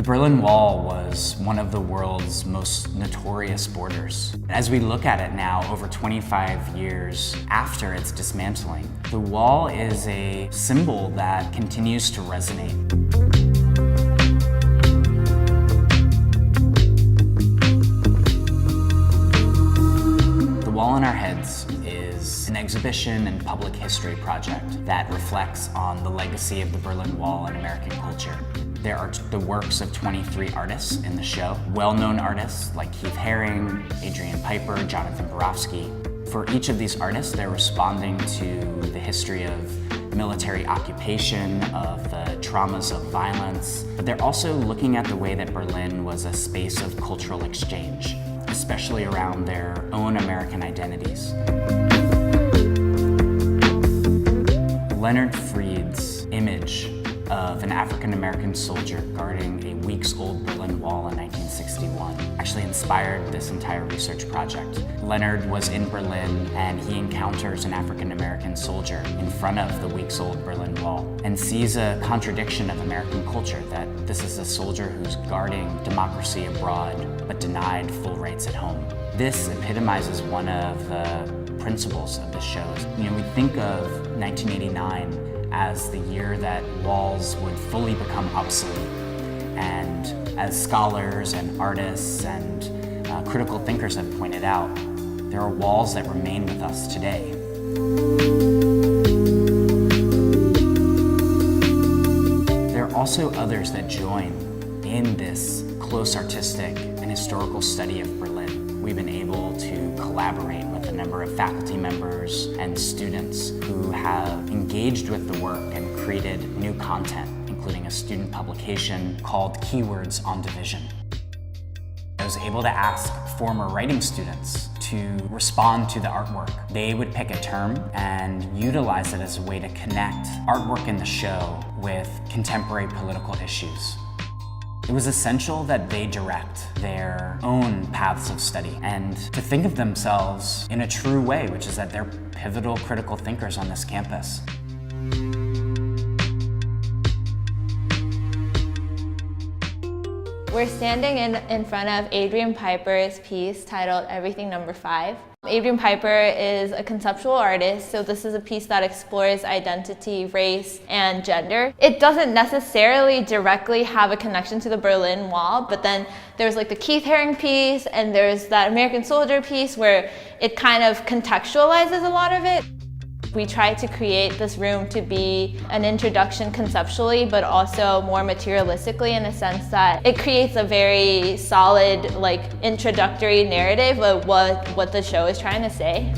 The Berlin Wall was one of the world's most notorious borders. As we look at it now, over 25 years after its dismantling, the wall is a symbol that continues to resonate. The Wall in Our Heads is an exhibition and public history project that reflects on the legacy of the Berlin Wall in American culture. There are the works of 23 artists in the show, well-known artists like Keith Haring, Adrian Piper, Jonathan Borofsky. For each of these artists, they're responding to the history of military occupation, of the traumas of violence, but they're also looking at the way that Berlin was a space of cultural exchange, especially around their own American identities. Leonard Fried's image of an African-American soldier guarding a weeks-old Berlin Wall in 1961 actually inspired this entire research project. Leonard was in Berlin and he encounters an African-American soldier in front of the weeks-old Berlin Wall and sees a contradiction of American culture, that this is a soldier who's guarding democracy abroad but denied full rights at home. This epitomizes one of the principles of the show. We think of 1989 as the year that walls would fully become obsolete. And as scholars and artists and critical thinkers have pointed out, there are walls that remain with us today. There are also others that join in this close artistic and historical study of Berlin. We've been able to collaborate with a number of faculty members and students who have engaged with the work and created new content, including a student publication called Keywords on Division. I was able to ask former writing students to respond to the artwork. They would pick a term and utilize it as a way to connect artwork in the show with contemporary political issues. It was essential that they direct their own paths of study and to think of themselves in a true way, which is that they're pivotal critical thinkers on this campus. We're standing in front of Adrian Piper's piece titled Everything Number 5. Adrian Piper is a conceptual artist, so this is a piece that explores identity, race, and gender. It doesn't necessarily directly have a connection to the Berlin Wall, but then there's like the Keith Haring piece and there's that American Soldier piece where it kind of contextualizes a lot of it. We try to create this room to be an introduction conceptually, but also more materialistically, in a sense that it creates a very solid, introductory narrative of what the show is trying to say.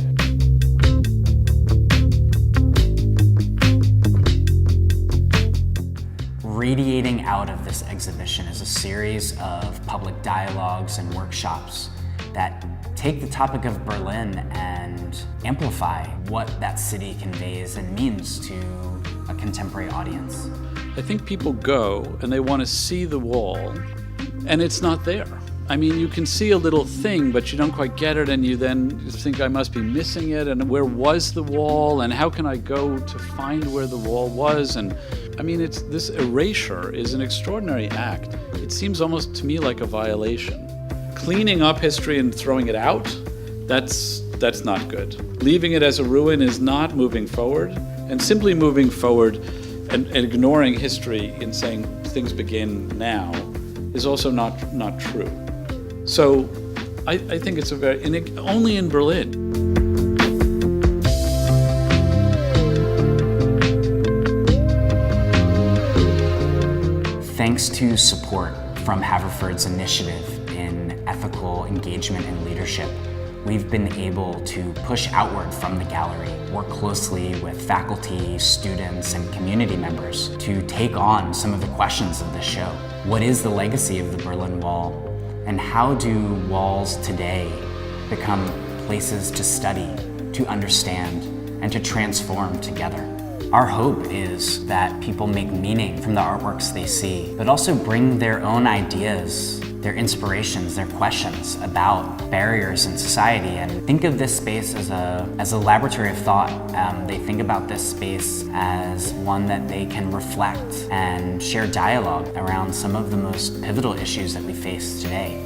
Radiating out of this exhibition is a series of public dialogues and workshops that take the topic of Berlin and amplify what that city conveys and means to a contemporary audience. I think people go and they want to see the wall, and it's not there. I mean, you can see a little thing, but you don't quite get it, and you then think, I must be missing it, and where was the wall, and how can I go to find where the wall was? And I mean, this erasure is an extraordinary act. It seems almost to me like a violation. Cleaning up history and throwing it out, that's not good. Leaving it as a ruin is not moving forward, and simply moving forward and ignoring history and saying things begin now is also not true. So I think it's only in Berlin. Thanks to support from Haverford's initiative in ethical engagement and leadership, we've been able to push outward from the gallery, work closely with faculty, students, and community members to take on some of the questions of the show. What is the legacy of the Berlin Wall? And how do walls today become places to study, to understand, and to transform together? Our hope is that people make meaning from the artworks they see, but also bring their own ideas, their inspirations, their questions about barriers in society, and think of this space as a laboratory of thought. They think about this space as one that they can reflect and share dialogue around some of the most pivotal issues that we face today.